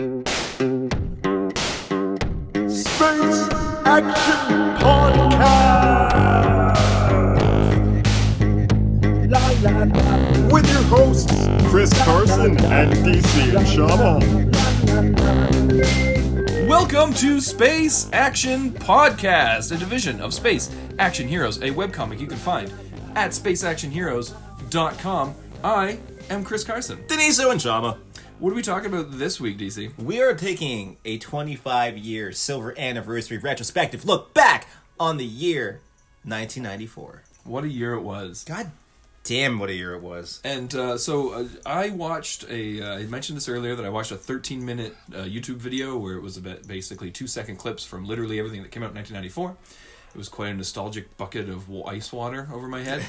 Space Action Podcast! With your hosts, Chris Carson and DC and Shama. Welcome to Space Action Podcast, a division of Space Action Heroes, a webcomic you can find at spaceactionheroes.com. I am Chris Carson. Deniso and Shama. What are we talking about this week, DC? We are taking a 25-year silver anniversary retrospective look back on the year 1994. What a year it was. God damn, what a year it was. And so I watched I mentioned this earlier, that I watched a 13-minute YouTube video where it was about basically 2-second clips from literally everything that came out in 1994. It was quite a nostalgic bucket of ice water over my head.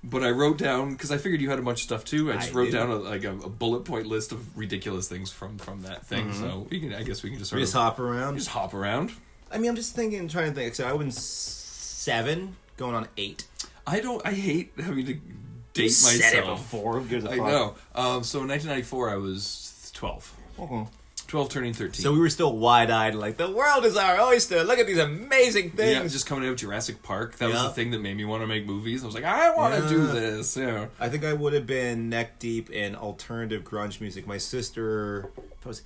But I wrote down, because I figured you had a bunch of stuff too, I just wrote down a bullet point list of ridiculous things from that thing. Mm-hmm. So I guess we can just hop around. Just hop around. I mean, I'm just trying to think. So I was 7, going on 8. I hate having to date myself. Said it before. Who gives a fuck? I know. So in 1994, I was 12. Uh-huh. 12 turning 13. So we were still wide-eyed, like, the world is our oyster. Look at these amazing things. Yeah, just coming out of Jurassic Park. That was the thing that made me want to make movies. I was like, I want to do this. Yeah. I think I would have been neck deep in alternative grunge music. My sister, if I was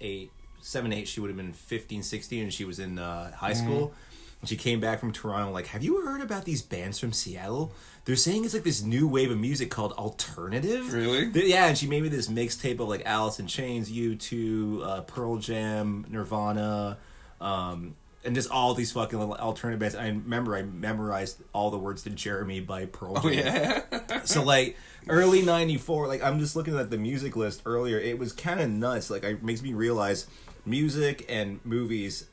7, 8, she would have been 15, 16, and she was in high school. And she came back from Toronto, like, have you heard about these bands from Seattle? They're saying it's like this new wave of music called alternative. Really? Yeah, and she made me this mixtape of like Alice in Chains, U2, Pearl Jam, Nirvana, and just all these fucking little alternative bands. I remember I memorized all the words to Jeremy by Pearl Jam. Oh, yeah? So like early 94, like I'm just looking at the music list earlier, it was kind of nuts. Like it makes me realize music and movies,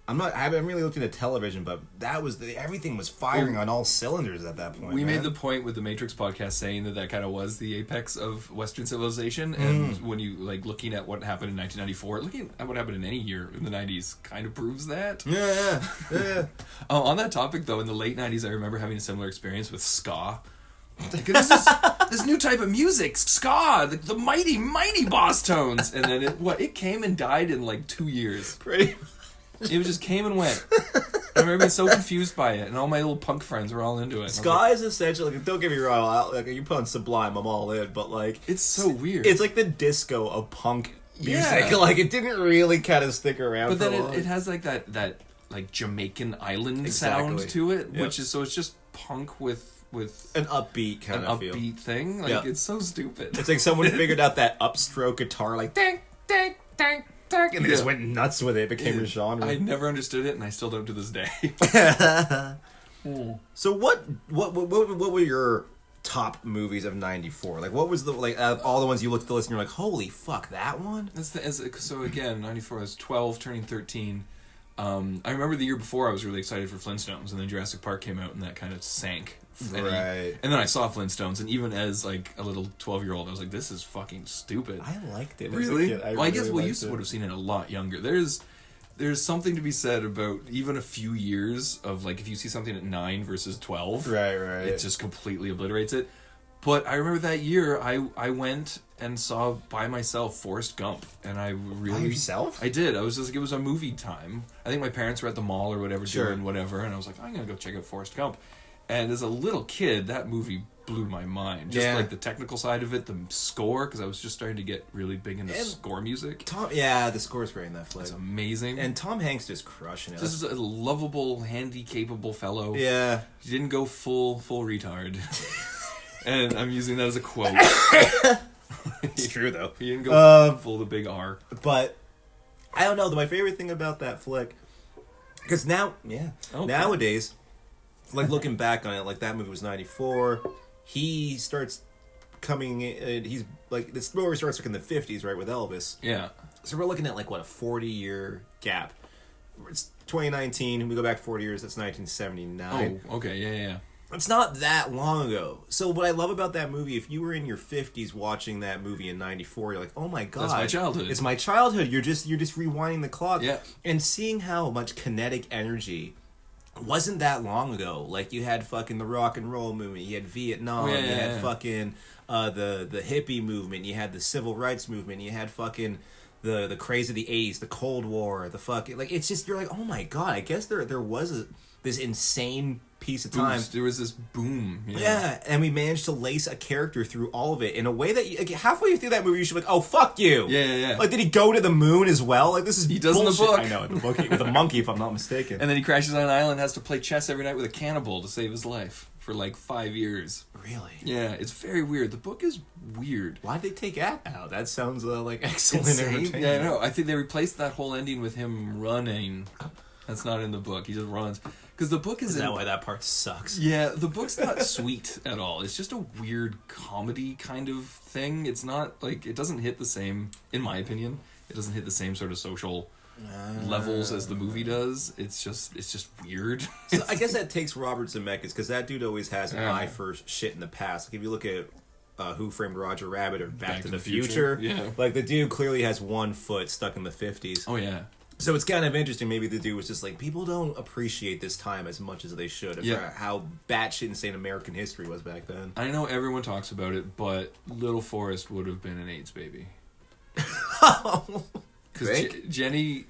I haven't really looked into television, but everything was firing on all cylinders at that point. We made the point with the Matrix podcast saying that kind of was the apex of Western civilization, and when you looking at what happened in 1994, looking at what happened in any year in the 90s kind of proves that. Yeah. On that topic, though, in the late 90s, I remember having a similar experience with ska. Because this new type of music, ska, the mighty, mighty boss tones, and then it came and died in like 2 years. Pretty. It just came and went. I remember being so confused by it, and all my little punk friends were all into it. Ska is essentially, don't get me wrong, you put on Sublime, I'm all in, but it's so weird. It's like the disco of punk music. Yeah. Like, it didn't really kind of stick around. But then it has that Jamaican island sound to it, which is, so it's just punk with an upbeat kind of feel. Thing. It's so stupid. It's like someone figured out that upstroke guitar, like ding, ding, ding. And they just went nuts with it. It became a genre. I never understood it, and I still don't to this day. So what were your top movies of 94? Like, what was all the ones you looked at the list and you're like, holy fuck, that one? So again, 94 I was 12, turning 13. I remember the year before I was really excited for Flintstones, and then Jurassic Park came out, and that kind of sank. Right. And then I saw Flintstones, and even as a little 12-year-old, I was like, this is fucking stupid. I liked it. Really? As a kid. I guess you would have seen it a lot younger. There's something to be said about even a few years of if you see something at 9 versus 12. Right. It just completely obliterates it. But I remember that year, I went and saw by myself Forrest Gump, and I really... By yourself? I did. I was just it was a movie time. I think my parents were at the mall or whatever doing whatever, and I was like, I'm gonna go check out Forrest Gump. And as a little kid, that movie blew my mind. Just the technical side of it, the score, because I was just starting to get really big into score music. The score's great in that flick. It's amazing. And Tom Hanks just crushing it. This is a lovable, handy-capable fellow. Yeah. He didn't go full retard. And I'm using that as a quote. It's true, though. He didn't go full the big R. But, I don't know, my favorite thing about that flick, because nowadays... looking back on it, that movie was 94. He starts coming in, he's the story starts in the 50s, right, with Elvis. Yeah. So we're looking at a 40-year gap. It's 2019, we go back 40 years, that's 1979. Oh, okay, yeah. It's not that long ago. So what I love about that movie, if you were in your 50s watching that movie in 94, you're like, oh my god. That's my childhood. It's my childhood. You're just rewinding the clock. Yeah. And seeing how much kinetic energy wasn't that long ago. You had fucking the rock and roll movement, you had Vietnam, you had fucking the hippie movement, you had the civil rights movement, you had fucking the craze of the 80s, the Cold War, the fucking, like, it's just, you're like, oh my god, I guess there was this insane piece of time. There was this boom. Yeah, and we managed to lace a character through all of it in a way that like, halfway through that movie you should be like, oh, fuck you. Yeah. Like, did he go to the moon as well? Like, this is He does bullshit. in the book. I know, in the book, with a monkey, if I'm not mistaken. And then he crashes on an island, has to play chess every night with a cannibal to save his life for like 5 years. Really? Yeah, it's very weird. The book is weird. Why'd they take that out? That sounds like excellent Insane. entertainment. Yeah, I know. I think they replaced that whole ending with him running. That's not in the book. He just runs. Because the book Is that why that part sucks? Yeah, the book's not sweet at all. It's just a weird comedy kind of thing. It's not, like, it doesn't hit the same, in my opinion, it doesn't hit the same sort of social levels as the movie does. It's just weird. So I guess that takes Robert Zemeckis, because that dude always has an eye for shit in the past. Like, if you look at Who Framed Roger Rabbit or Back to the Future, yeah. like, the dude clearly has one foot stuck in the 50s. Oh, yeah. So it's kind of interesting. Maybe the dude was just like, people don't appreciate this time as much as they should. For how batshit insane American history was back then. I know everyone talks about it, but Little Forrest would have been an AIDS baby. Because Jenny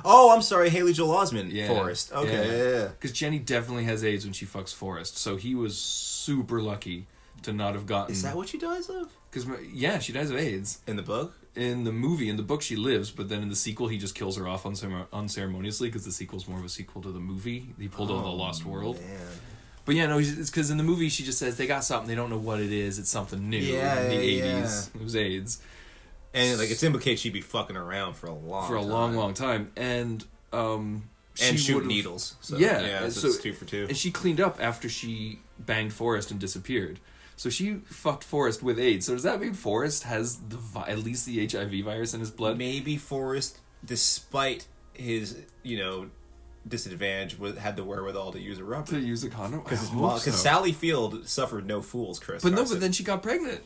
oh, I'm sorry, Haley Joel Osment, yeah, Forrest. Okay, yeah. Because Jenny definitely has AIDS when she fucks Forrest, so he was super lucky to not have gotten... Is that what she dies of? Because, yeah, she dies of AIDS. In the book? In the movie, in the book, she lives, but then in the sequel, he just kills her off unceremoniously, because the sequel's more of a sequel to the movie. He pulled all the Lost World. Man. But yeah, no, it's because in the movie, she just says, they got something, they don't know what it is, it's something new in the 80s. It was AIDS. And, like, it's implicated she'd be fucking around for a long time. And, and shoot needles. So, yeah. So it's 2 for 2. And she cleaned up after she banged Forrest and disappeared. So she fucked Forrest with AIDS. So does that mean Forrest has at least the HIV virus in his blood? Maybe Forrest, despite his, disadvantage, had the wherewithal to use a rubber. To use a condom? Because Sally Field suffered no fools, Chris. But Carson. But then she got pregnant.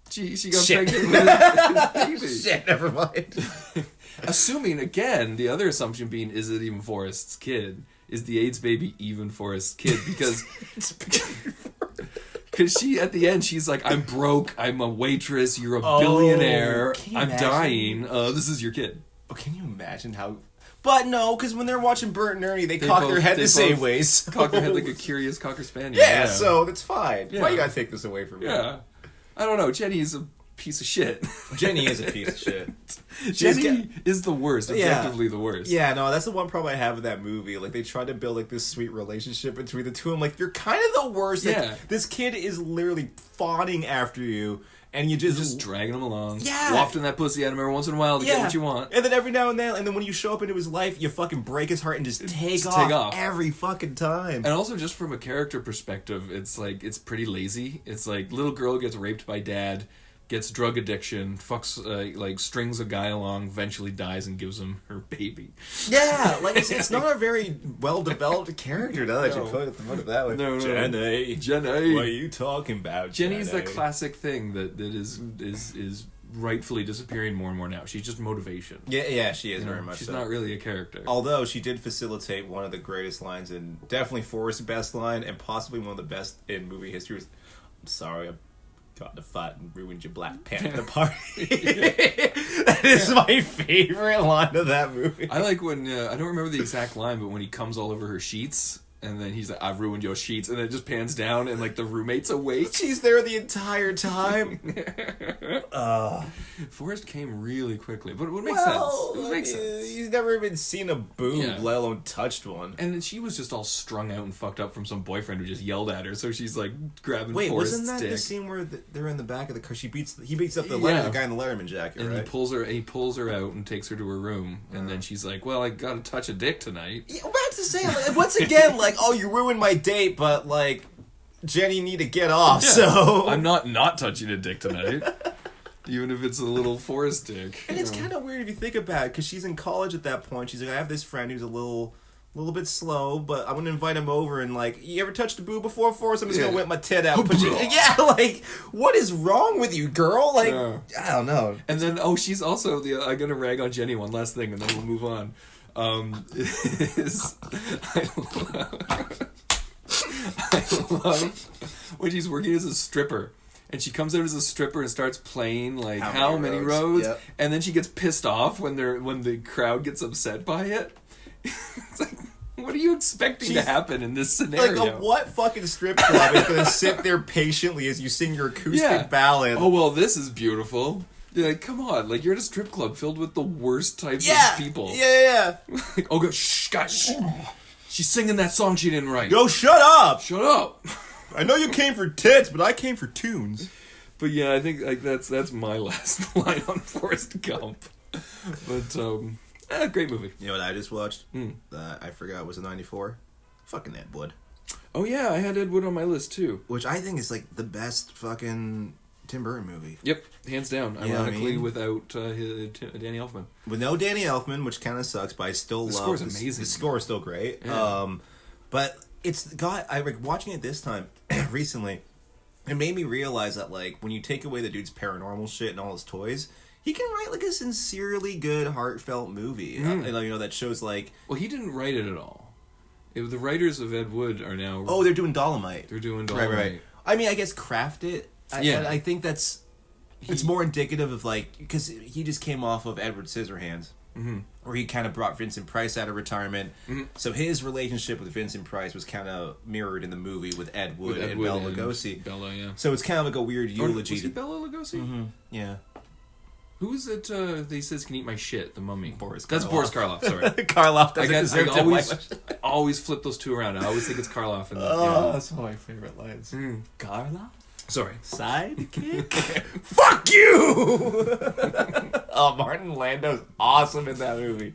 She got pregnant with his baby. Shit, never mind. Assuming, again, the other assumption being, is it even Forrest's kid? Is the AIDS baby even Forrest's kid? Because... Because she, at the end, she's like, I'm broke, I'm a waitress, you're a billionaire, I'm dying, this is your kid. Oh, can you imagine how... But no, because when they're watching Bert and Ernie, they cock their head the same ways. Cock their head like a curious Cocker Spaniel. Yeah, so it's fine. Yeah. Why you gotta take this away from me? Yeah. I don't know, Jenny's a piece of shit. Jenny is a piece of shit. Jenny is the worst, objectively the worst. Yeah, no, that's the one problem I have with that movie. Like, they tried to build, like, this sweet relationship between the two. I'm like, you're kind of the worst. Like, yeah. This kid is literally fawning after you, and you're just dragging him along. Yeah. Wafting that pussy at him every once in a while to get what you want. And then every now and then, and then when you show up into his life, you fucking break his heart and just take off every fucking time. And also, just from a character perspective, it's like, it's pretty lazy. It's like, little girl gets raped by dad, gets drug addiction, fucks, strings a guy along, eventually dies and gives him her baby. Yeah, like, it's not a very well-developed character, now that you put it that way. No. Jenny. What are you talking about, Jenny's the classic thing that is rightfully disappearing more and more now. She's just motivation. Yeah, she is very much She's so. not really a character. Although she did facilitate one of the greatest lines, and definitely Forrest's best line, and possibly one of the best in movie history. I'm sorry, I got to fight and ruined your Black Panther party. That is my favorite line of that movie. I like when, I don't remember the exact line, but when he comes all over her sheets, and then he's like, I've ruined your sheets, and then it just pans down, and, like, the roommate's awake. She's there the entire time. Forrest came really quickly, but it would make sense. It would make sense. He's never even seen a boob, let alone touched one. And then she was just all strung out and fucked up from some boyfriend who just yelled at her, so she's, like, grabbing Forrest's wasn't that dick. the scene where they're in the back of the car? He beats up the guy in the Letterman jacket, and right? he pulls her out and takes her to her room, and then she's like, well, I gotta touch a dick tonight. Yeah, that's the same. Like, once again, like, oh, you ruined my date, but, like, Jenny need to get off, so... I'm not touching a dick tonight. Even if it's a little Forrest dick. And it's kind of weird if you think about it, because she's in college at that point. She's like, I have this friend who's a little bit slow, but I'm going to invite him over, and, like, you ever touched a boob before, Forrest? I'm just going to whip my tit out. Like, what is wrong with you, girl? Like, I don't know. And then, she's also I'm going to rag on Jenny one last thing, and then we'll move on. I love when she's working as a stripper. And she comes out as a stripper and starts playing like How Many Roads? Yep. And then she gets pissed off when the crowd gets upset by it. It's like, what are you expecting to happen in this scenario? Like, what fucking strip club is going to sit there patiently as you sing your acoustic ballad? Oh, well, this is beautiful. You're like, come on. Like, you're at a strip club filled with the worst types of people. Yeah. Like, oh, God, shh, guys. She's singing that song she didn't write. Yo, shut up! Shut up! I know you came for tits, but I came for tunes. But yeah, I think like that's my last line on Forrest Gump. But great movie. You know what I just watched? I forgot was a 94. Fucking Ed Wood. Oh yeah, I had Ed Wood on my list too. Which I think is like the best fucking Tim Burton movie. Yep, hands down. You Ironically, without Danny Elfman. With no Danny Elfman, which kind of sucks, but I still love score's amazing. The score is still great. Yeah. But it's got I like watching it this time recently. It made me realize that like when you take away the dude's paranormal shit and all his toys, he can write like a sincerely good, heartfelt movie. That shows like. Well, he didn't write it at all. The writers of Ed Wood are now. Oh, they're doing Dolomite. They're doing Dolomite. Right. I mean, I guess craft it. I think it's more indicative of like because he just came off of Edward Scissorhands. Mm-hmm. Where he kind of brought Vincent Price out of retirement. Mm-hmm. So his relationship with Vincent Price was kind of mirrored in the movie with Ed Wood and Bela Lugosi. Bella, yeah. So it's kind of like a weird eulogy. Was he Bela Lugosi? Mm-hmm. Yeah. Who is it that he says can eat my shit? The Mummy. That's Boris Karloff, sorry. Karloff doesn't I always flip those two around. I always think it's Karloff. That's one of my favorite lines. Karloff? Sorry. Sidekick? Fuck you! Oh, Martin Lando's awesome in that movie.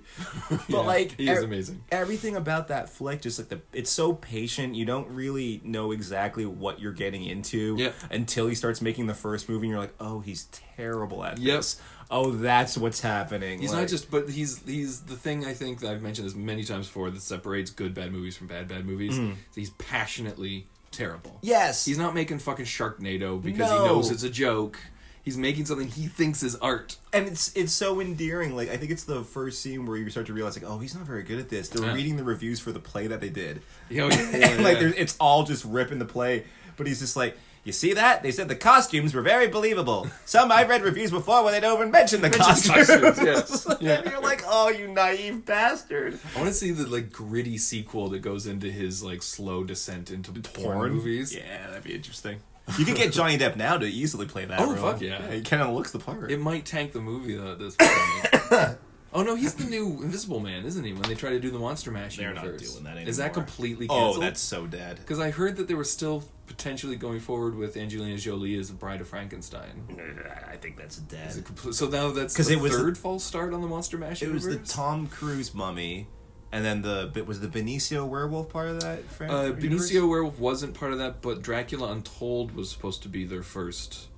But like he is amazing. Everything about that flick, just like it's so patient. You don't really know exactly what you're getting into until he starts making the first movie, and you're like, oh, he's terrible at this. Oh, that's what's happening. He's not just, but he's the thing I think that I've mentioned this many times before that separates good bad movies from bad movies. He's passionately terrible. Yes. He's not making fucking Sharknado because he knows it's a joke. He's making something he thinks is art. And it's so endearing. Like, I think it's the first scene where you start to realize, like, oh, he's not very good at this. They're reading the reviews for the play that they did. And, like, it's all just ripping the play. But he's just like, you see that? They said the costumes were very believable. Some I've read reviews before where they don't even mention the costumes. And you're like, oh, you naive bastard. I want to see the like gritty sequel that goes into his like slow descent into porn movies. Yeah, that'd be interesting. You could get Johnny Depp now to easily play that role. Fuck yeah. He kind of looks the part. It might tank the movie though at this point. Oh no, he's the new Invisible Man, isn't he? When they try to do the Monster Mash universe. They're not doing that anymore. Is that completely canceled? Oh, that's so dead. Because I heard that they were still potentially going forward with Angelina Jolie as the Bride of Frankenstein. I think that's dead. So now that's the third false start on the Monster Mash universe? It was the Tom Cruise Mummy, and then was the Benicio Werewolf part of that? Benicio Werewolf wasn't part of that, but Dracula Untold was supposed to be their first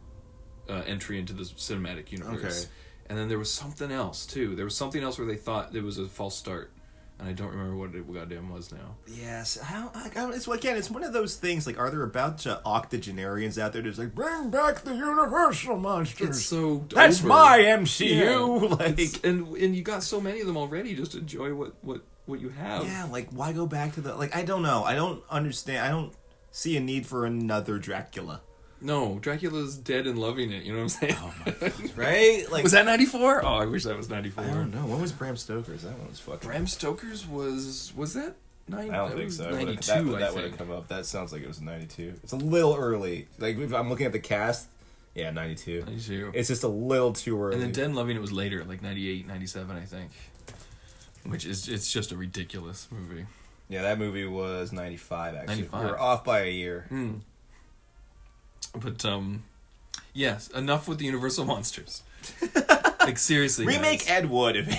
entry into the cinematic universe. Okay. And then there was something else, too. There was something else where they thought there was a false start. And I don't remember what it goddamn was now. Yes. It's one of those things, like, are there a bunch of octogenarians out there that's like, bring back the Universal monsters? It's so That's over. my MCU! Yeah. Like, and you got so many of them already, just enjoy what you have. Yeah, like, why go back to the... Like, I don't know. I don't understand. I don't see a need for another Dracula. No, Dracula's dead and loving it, you know what I'm saying? Oh my God. Right? Like, was that 94? Oh, I wish that was 94. I don't know. When was Bram Stoker's? That one was fucking... Bram Stoker's was that 90? I don't think so. 92, that would have come up. That sounds like it was 92. It's a little early. Like, if I'm looking at the cast, yeah, 92. 92. It's just a little too early. And then Dead and Loving It was later, like 98, 97, I think. Which is, it's just a ridiculous movie. Yeah, that movie was 95, actually. 95. We were off by a year. But, yes, enough with the Universal Monsters. Like, seriously, remake guys. Ed Wood.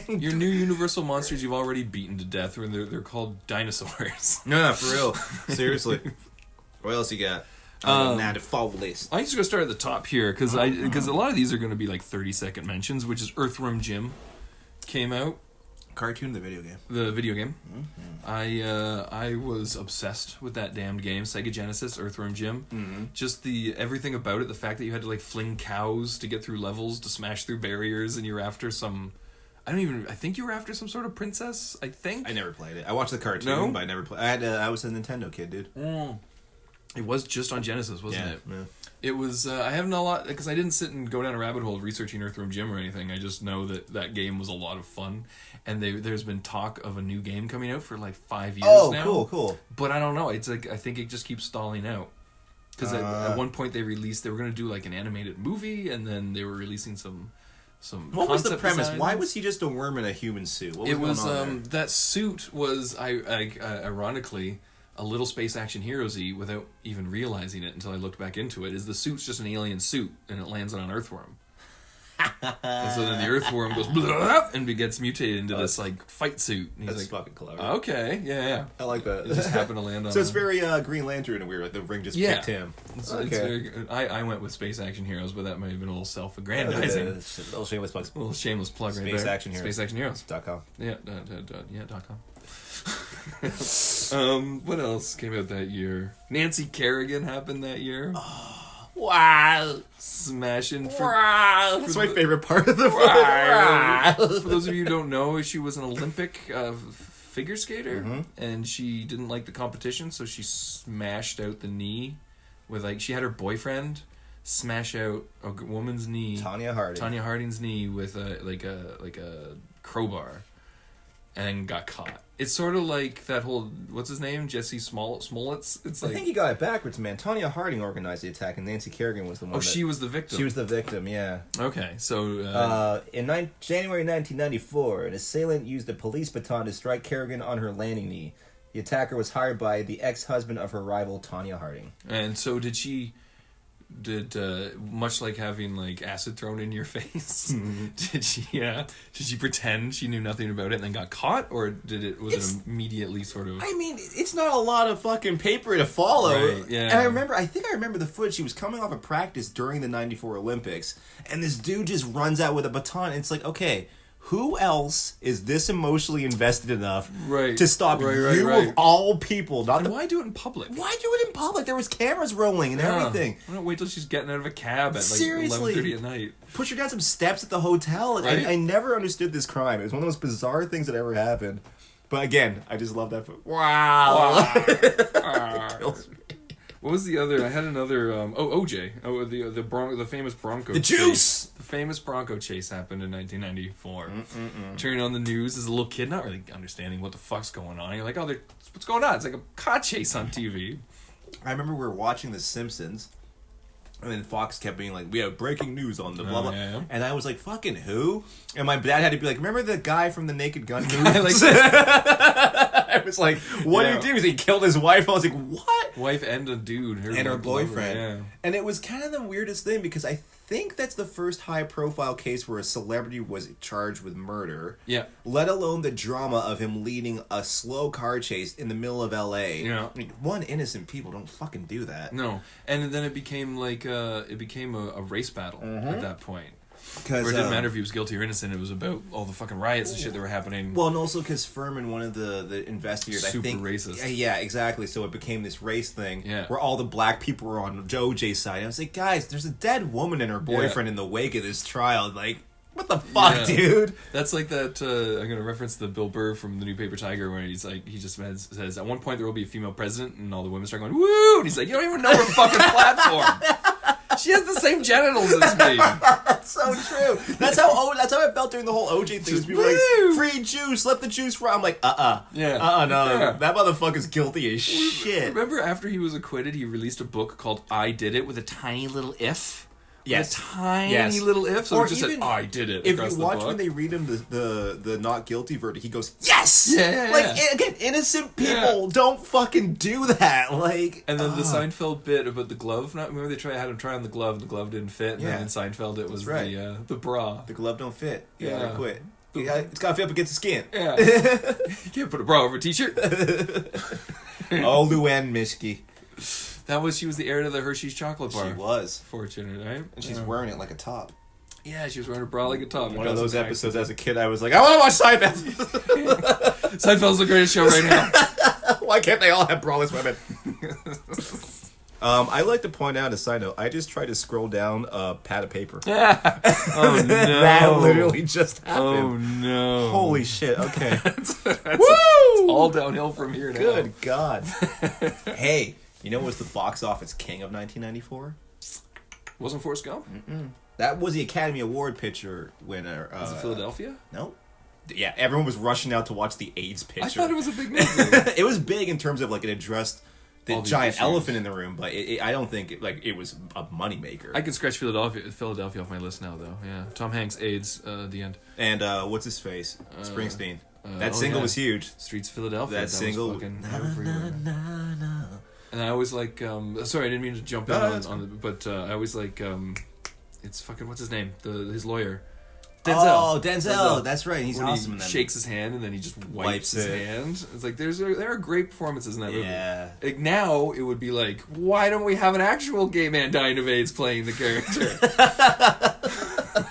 Your new Universal Monsters you've already beaten to death, when they're called dinosaurs. No, for real. Seriously. What else you got? Now the fall list. I'm just going to start at the top here, because a lot of these are going to be like 30-second mentions, which is Earthworm Jim came out. Cartoon, the video game. The video game. Mm-hmm. I was obsessed with that damned game, Sega Genesis, Earthworm Jim. Mm-hmm. Just everything about it, the fact that you had to like fling cows to get through levels, to smash through barriers, and you're after some... I think you were after some sort of princess, I think? I never played it. I watched the cartoon, but I never played. I was a Nintendo kid, dude. It was just on Genesis, wasn't it? Yeah. It was. I haven't a lot because I didn't sit and go down a rabbit hole of researching Earthworm Jim or anything. I just know that game was a lot of fun, and there's been talk of a new game coming out for like 5 years now. Oh, cool. But I don't know. It's like I think it just keeps stalling out. Because at one point they were going to do like an animated movie, and then they were releasing some. What was the premise? Designs. Why was he just a worm in a human suit? What was going on there? That suit was ironically a little Space Action Heroes-y without even realizing it until I looked back into it. Is the suit's just an alien suit and it lands on an earthworm. And so then the earthworm goes blah, and gets mutated into this like fight suit. And he's That's like, fucking clever. Okay, yeah. I like that. It just happened to land on. So it's very Green Lantern in a weird. Like the ring just picked him. It's very good. I went with Space Action Heroes, but that might have been a little self-aggrandizing. Little shameless plug. A little shameless plug right there. Space Action Heroes. SpaceActionHeroes.com. Yeah, .com. What else came out that year? Nancy Kerrigan happened that year. Wow! Smashing. That's my favorite part of the film. For those of you who don't know, she was an Olympic figure skater, and she didn't like the competition, so she smashed out the knee with she had her boyfriend smash out a woman's knee, Tanya Harding's knee with a crowbar, and got caught. It's sort of like that whole, what's his name? Jesse Smollett? It's like, I think he got it backwards, man. Tanya Harding organized the attack, and Nancy Kerrigan was the one. she was the victim. She was the victim, yeah. Okay, so... in January 1994, an assailant used a police baton to strike Kerrigan on her landing knee. The attacker was hired by the ex-husband of her rival, Tanya Harding. And so did she... much like having acid thrown in your face, did she pretend she knew nothing about it and then got caught, or was it immediately sort of... I mean, it's not a lot of fucking paper to follow. Right, yeah. And I think I remember the footage. She was coming off of practice during the 94 Olympics, and this dude just runs out with a baton, and it's like, okay, who else is this emotionally invested enough to stop you of all people? Why do it in public? Why do it in public? There was cameras rolling and everything. Why don't wait till she's getting out of a cab at Seriously. 11:30 at night? Push her down some steps at the hotel. Right? I never understood this crime. It was one of the most bizarre things that ever happened. But again, I just love that. Wow. What was the other? I had another. OJ. Oh, the famous Bronco. The juice. The famous Bronco chase happened in 1994. Turning on the news as a little kid, not really understanding what the fuck's going on. You're like, what's going on? It's like a car chase on TV. I remember we were watching The Simpsons, and then Fox kept being like, we have breaking news on the blah blah. Yeah. And I was like, fucking who? And my dad had to be like, remember the guy from the Naked Gun movie? I was like, what did he do? He killed his wife. I was like, what? Wife and a dude. And her boyfriend. Yeah. And it was kind of the weirdest thing, because I think that's the first high-profile case where a celebrity was charged with murder. Yeah. Let alone the drama of him leading a slow car chase in the middle of L.A. Yeah. I mean, one, innocent people don't fucking do that. No. And then it became a race battle at that point. Where it didn't matter if he was guilty or innocent. It was about all the fucking riots and shit that were happening. Well, and also because Furman, one of the investigators, Super I think... racist. Yeah, exactly. So it became this race thing where all the black people were on OJ's side. I was like, guys, there's a dead woman and her boyfriend in the wake of this trial. Like, what the fuck, dude? That's like that... I'm going to reference the Bill Burr from The New Paper Tiger, where he's like, he just says, at one point there will be a female president, and all the women start going, woo! And he's like, you don't even know her fucking platform. She has the same genitals as me. That's so true. That's how I felt during the whole OJ thing. People were like, free juice, let the juice run. I'm like, no. That motherfucker's guilty as shit. Remember after he was acquitted, he released a book called I Did It with a tiny little if? Yes. A tiny little if. So or it just said, I did it. If you watch when they read him the not guilty verdict, he goes, yes! Yeah. Like, again, innocent people don't fucking do that. Like, and then the Seinfeld bit about the glove. Remember they had him try on the glove, and the glove didn't fit. And then in Seinfeld, it was the bra. The glove don't fit. You gotta quit. It's gotta fit up against the skin. Yeah. You can't put a bra over a t-shirt. Oh, Luann Mishke. She was the heir to the Hershey's chocolate bar. She was. Fortunate, right? And she's wearing it like a top. Yeah, she was wearing a bra like a top. One of those episodes as a kid, I was like, I want to watch Seinfeld. Seinfeld's the greatest show right now. Why can't they all have braless women? I like to point out, a side note, I just tried to scroll down a pad of paper. Oh, no. That literally just happened. Oh, no. Holy shit, okay. Woo! It's all downhill from here now. Good God. Hey, You know what was the box office king of 1994? Wasn't Forrest Gump? That was the Academy Award picture winner. Was it Philadelphia? No. Yeah, everyone was rushing out to watch the AIDS picture. I thought it was a big movie. It was big in terms of like it addressed the All these giant issues. elephant in the room, but I don't think it was a moneymaker. I can scratch Philadelphia off my list now, though. Yeah, Tom Hanks, AIDS, the end. And what's his face? Springsteen. That oh, single yeah. was huge. Streets of Philadelphia. That single. was fucking everywhere. And I always like. Sorry, I didn't mean to jump in on the. But I always like. It's fucking what's his name? His lawyer. Denzel. Oh, Denzel. That's right. He's when awesome he in that. shakes his hand and then he just wipes his it. hand. It's like there are great performances in that movie. Yeah. Like now it would be like, why don't we have an actual gay man dying of AIDS playing the character?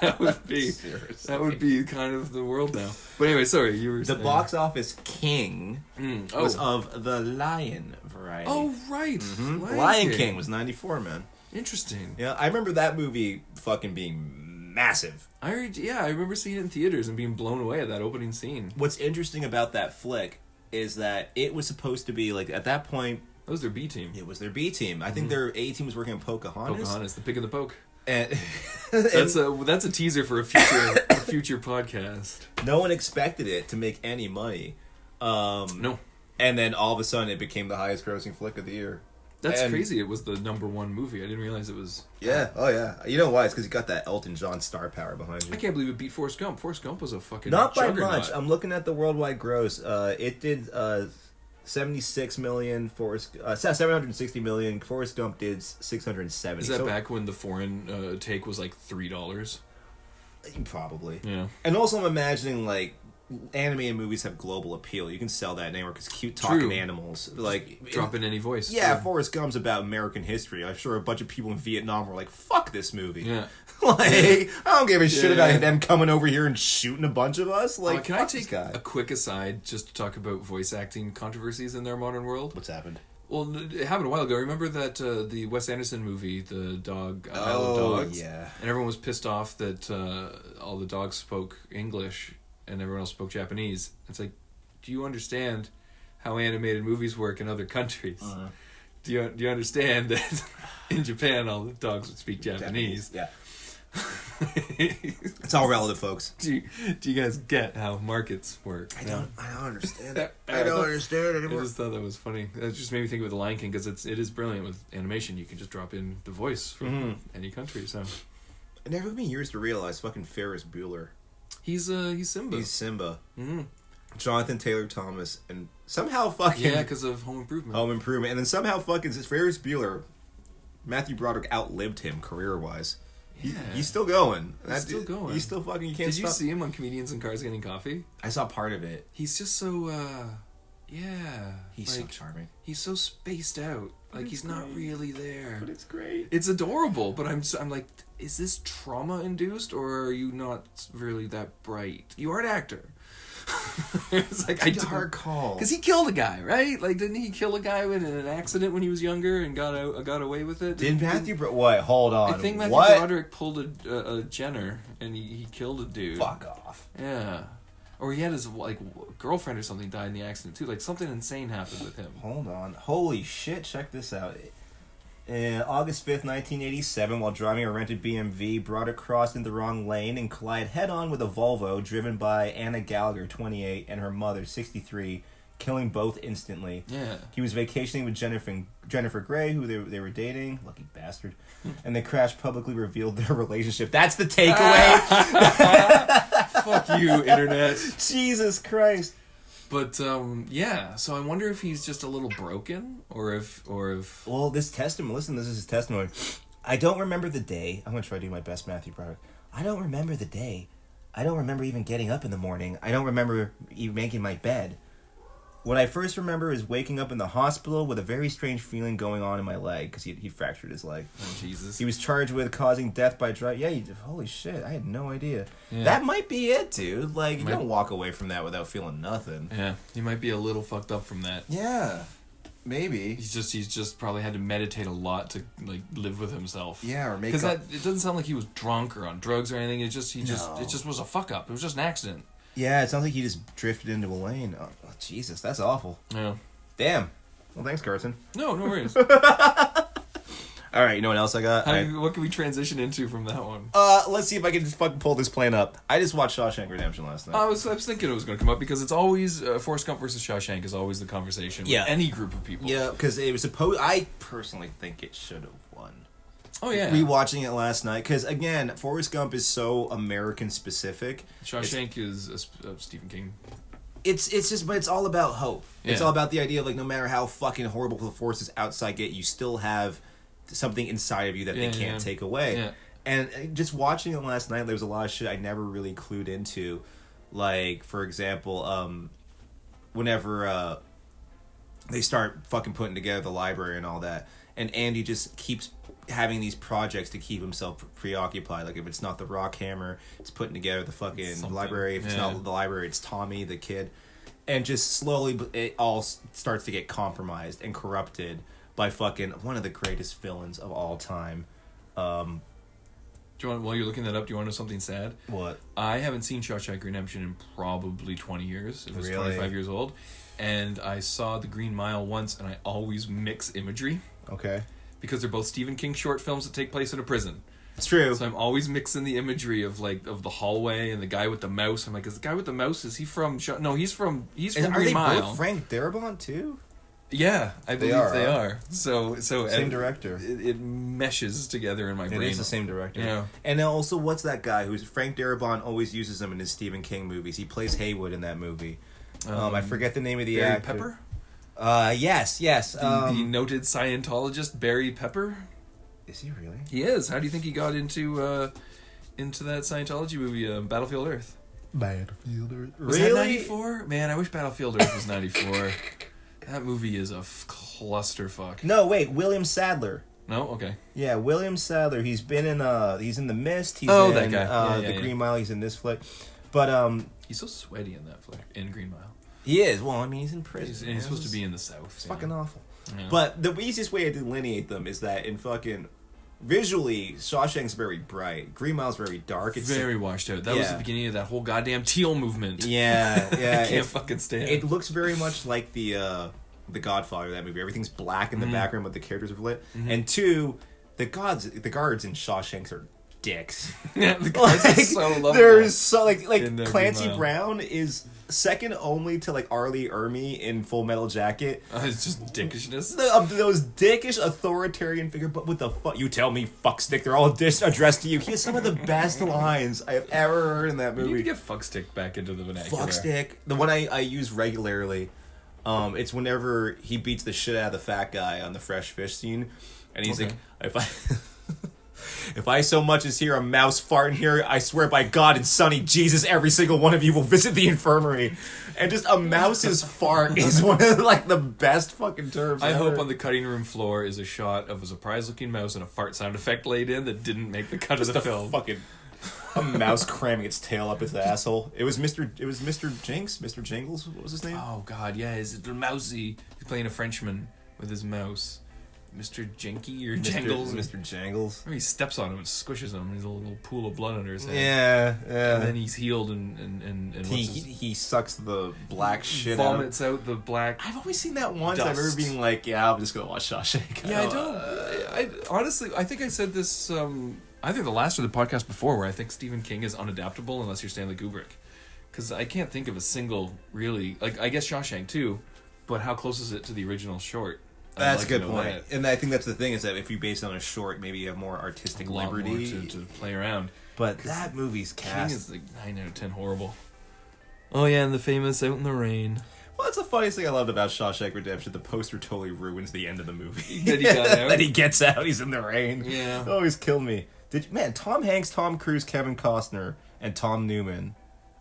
that would be kind of the world now. But anyway, sorry, you were The saying. box office king Oh. was of the Lion variety. Oh right, Lion King was 94, man. Interesting. Yeah, I remember that movie fucking being massive. I remember seeing it in theaters and being blown away at that opening scene. What's interesting about that flick is that it was supposed to be like at that point That was their B team. it was their B team. I think their A team was working on Pocahontas. Pocahontas, the pig and the poke. And That's a teaser for a future podcast. no one expected it to make any money. No, And then all of a sudden it became the highest grossing flick of the year. that's And- crazy. It was the #1 movie. I didn't realize it was. Yeah, oh yeah. You know why? It's because you got that Elton John star power behind you. I can't believe it beat Forrest Gump. Forrest Gump was a fucking Not by juggernaut. much. I'm looking at the worldwide gross. It did 76 million. 760 million. Forrest Gump did 670. Is that back when the foreign take was like $3? Probably. Yeah. And also, I'm imagining like animated movies have global appeal. You can sell that anywhere because cute talking True. animals like Drop in any voice. Yeah, Forrest Gump's about American history. I'm sure a bunch of people in Vietnam were like, "Fuck this movie." Yeah. Like, I don't give a shit Yeah. about them coming over here and shooting a bunch of us. Like, Can I fuck this take guy. a quick aside just to talk about voice acting controversies in their modern world? What's happened? Well, it happened a while ago. Remember that the Wes Anderson movie, the dog Isle of Dogs? Yeah. And everyone was pissed off that all the dogs spoke English and everyone else spoke Japanese. It's like, do you understand how animated movies work in other countries? Do you understand that in Japan all the dogs would speak Japanese? Yeah. It's all relative, folks. Do you guys get how markets work? I don't understand it. I don't understand it I anymore. just thought that was funny. It just made me think of The Lion King because it is brilliant with animation. You can just drop in the voice from any country. So It never took me years to realize fucking Ferris Bueller. he's Simba. He's Simba. Mm-hmm. Jonathan Taylor Thomas, and somehow fucking Yeah, because of Home Improvement. Home Improvement, and then somehow fucking Ferris Bueller, Matthew Broderick outlived him career wise. Yeah. He's still going. He's still going. He's still fucking. You can't. Did you stop. see him on Comedians in Cars Getting Coffee? I saw part of it. He's just so, yeah. He's so charming. He's so spaced out. Like, he's not really there. But it's great. It's adorable, but I'm like, is this trauma-induced, or are you not really that bright? You are an actor. It's like, It's a hard call. Because he killed a guy, right? Like, didn't he kill a guy in an accident when he was younger and got away with it? Did Matthew? What? Hold on. I think Matthew what? Broderick pulled a Jenner, and he killed a dude. Fuck off. Yeah. Or he had his like girlfriend or something died in the accident too. Like something insane happened with him. Hold on. Holy shit! Check this out. August 5th, 1987, while driving a rented BMW, Broderick crossed into the wrong lane and collided head-on with a Volvo driven by Anna Gallagher, 28, and her mother, 63, killing both instantly. Yeah. He was vacationing with Jennifer Grey, who they were dating. Lucky bastard. And the crash publicly revealed their relationship. That's the takeaway! Fuck you, internet. Jesus Christ. But yeah, so I wonder if he's just a little broken, or if Well, this testimony, listen, this is his testimony. I don't remember the day. I'm going to try to do my best, Matthew Broderick. I don't remember the day. I don't remember even getting up in the morning. I don't remember even making my bed. What I first remember is waking up in the hospital with a very strange feeling going on in my leg, because he fractured his leg. oh, Jesus. He was charged with causing death by drug. Yeah, holy shit, I had no idea. Yeah. That might be it, dude. Like, you Might- don't walk away from that without feeling nothing. Yeah, he might be a little fucked up from that. Yeah, maybe. He's just probably had to meditate a lot to like live with himself. Yeah, or make because up. it doesn't sound like he was drunk or on drugs or anything. It just No. it just was a fuck up. It was just an accident. Yeah, it sounds like he just drifted into a lane. Oh, Jesus, that's awful. Yeah. Damn. Well, thanks, Carson. No worries. All right, you know what else I got? What can we transition into from that one? Let's see if I can just fucking pull this plane up. I just watched Shawshank Redemption last night. I was thinking it was going to come up because it's always Forrest Gump versus Shawshank is always the conversation with any group of people. Yeah, because it was supposed. I personally think it should have won. Oh yeah, rewatching it last night because again, Forrest Gump is so American specific. Shawshank is a Stephen King. It's just, but it's all about hope. Yeah. It's all about the idea of like no matter how fucking horrible the forces outside get, you still have something inside of you that they can't take away. Yeah. And just watching it last night, there was a lot of shit I never really clued into. Like, for example, whenever they start fucking putting together the library and all that, and Andy just keeps having these projects to keep himself preoccupied. Like, if it's not the rock hammer, it's putting together the fucking library. If it's not the library, it's Tommy, the kid. And just slowly, it all starts to get compromised and corrupted by fucking one of the greatest villains of all time. Do you want, while you're looking that up, do you want to know something sad? What? I haven't seen Shawshank Redemption in probably 20 years. It was Really? 25 years old. And I saw The Green Mile once, and I always mix imagery. Okay. Because they're both Stephen King short films that take place in a prison. It's true. So I'm always mixing the imagery of the hallway and the guy with the mouse. I'm like, is the guy with the mouse, is he from... No, he's from Are Green they Mile. both Frank Darabont, too? Yeah, I believe they are. So same director. It meshes together in my brain. It is the same director. Yeah. And then also, what's that guy who's Frank Darabont always uses him in his Stephen King movies? He plays Haywood in that movie. I forget the name of the Barry actor. Pepper? Yes. The noted Scientologist Barry Pepper. Is he really? He is. How do you think he got into that Scientology movie, Battlefield Earth? Battlefield Earth. Was that 94? Man, I wish Battlefield Earth was 94. That movie is a clusterfuck. No, wait, William Sadler. No? Okay. Yeah, William Sadler. He's been in he's in The Mist. He's Oh, in that guy. The Green Mile. He's in this flick. But he's so sweaty in that flick, in Green Mile. he is. Well, I mean, he's in prison. He's supposed to be in the South. It's fucking awful. Yeah. But the easiest way to delineate them is that in fucking visually, Shawshank's very bright. Green Mile's very dark. It's very washed out. That was the beginning of that whole goddamn teal movement. Yeah. I can't fucking stand it. It looks very much like the Godfather, that movie. Everything's black in the background, but the characters are lit. Mm-hmm. And two, the guards in Shawshank are dicks. Yeah, the guards are so lovable. They're so like Clancy Mile. Brown is second only to like Arlie Ermy in Full Metal Jacket. It's just dickishness. Those dickish authoritarian figure, but with the fuck you tell me, fuckstick. They're all addressed to you. He has some of the best lines I have ever heard in that movie. You need to get fuckstick back into the vernacular. Fuckstick, the one I use regularly. It's whenever he beats the shit out of the fat guy on the fresh fish scene, and he's like, if I so much as hear a mouse fart in here, I swear by God and Sonny Jesus, every single one of you will visit the infirmary. And just a mouse's fart is one of like the best fucking terms. I ever. hope on the cutting room floor is a shot of a surprise-looking mouse and a fart sound effect laid in that didn't make the cut of the film. Fucking a mouse cramming its tail up its asshole. It was Mr. Jinx, Mr. Jingles. What was his name? Oh God, yeah, is it mousy? He's playing a Frenchman with his mouse. Mr. Jinky or Jangles? Mr. Jangles. Or he steps on him and squishes him. There's a little pool of blood under his head. Yeah. And then he's healed and he sucks the black shit vomits out the black. I've always seen that once. Dust. I remember being like, yeah, I'm just gonna watch Shawshank. Yeah, I honestly, I think I said this either the last or the podcast before, where I think Stephen King is unadaptable unless you're Stanley Kubrick. Because I can't think of a single really, like, I guess Shawshank too, but how close is it to the original short? That's a good point. And I think that's the thing, is that if you base it on a short, maybe you have more artistic liberty to play around. But that movie's cast. King is like 9 out of 10 horrible. Oh yeah, and the famous Out in the Rain. Well, that's the funniest thing I loved about Shawshank Redemption. The poster totally ruins the end of the movie. That he got out? That he gets out, he's in the rain. Yeah. It always killed me. Tom Hanks, Tom Cruise, Kevin Costner, and Tom Newman.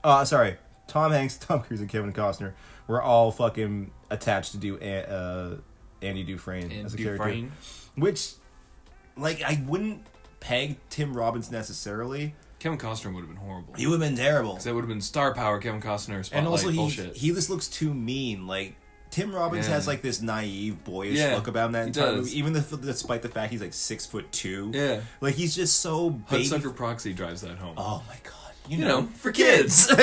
Tom Hanks, Tom Cruise, and Kevin Costner were all fucking attached to do Andy Dufresne as a character. Which, like, I wouldn't peg Tim Robbins necessarily. Kevin Costner would have been horrible. He would have been terrible. Because that would have been star power, Kevin Costner, spotlight, and also bullshit. he just looks too mean. Like, Tim Robbins has like this naive, boyish look about him that entire movie. Even despite the fact he's like 6'2". Yeah. Like, he's just so baby. Hudsucker Proxy drives that home. Oh my God. You know, for kids. Sorry.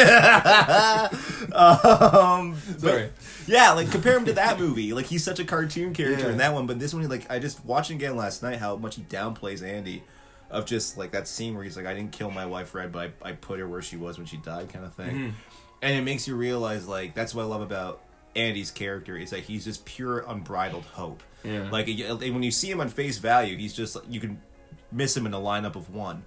Yeah, like compare him to that movie. Like he's such a cartoon character Yeah. in that one, but this one, like I just watched it again last night how much he downplays Andy, of just like that scene where he's like, I didn't kill my wife Red, but I put her where she was when she died, kind of thing. And it makes you realize like that's what I love about Andy's character is like he's just pure unbridled hope. Yeah. Like when you see him on face value, he's just you can miss him in a lineup of one.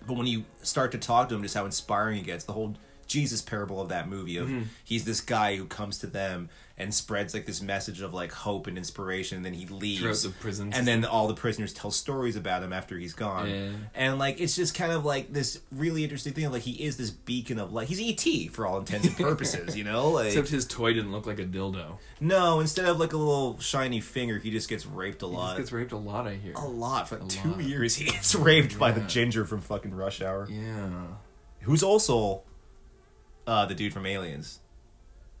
But when you start to talk to him, just how inspiring he gets, the whole Jesus parable of that movie of he's this guy who comes to them and spreads like this message of like hope and inspiration, and then he leaves throughout the prisons, and then all the prisoners tell stories about him after he's gone. Yeah. And like it's just kind of like this really interesting thing of like he is this beacon of like he's E.T. for all intents and purposes, you know, like except his toy didn't look like a dildo. no, instead of like a little shiny finger, he just gets raped a He lot. just gets raped a lot, I hear. A lot for like 2 lot. years. He gets raped by the Yeah. ginger from fucking Rush Hour, Yeah. who's also the dude from Aliens.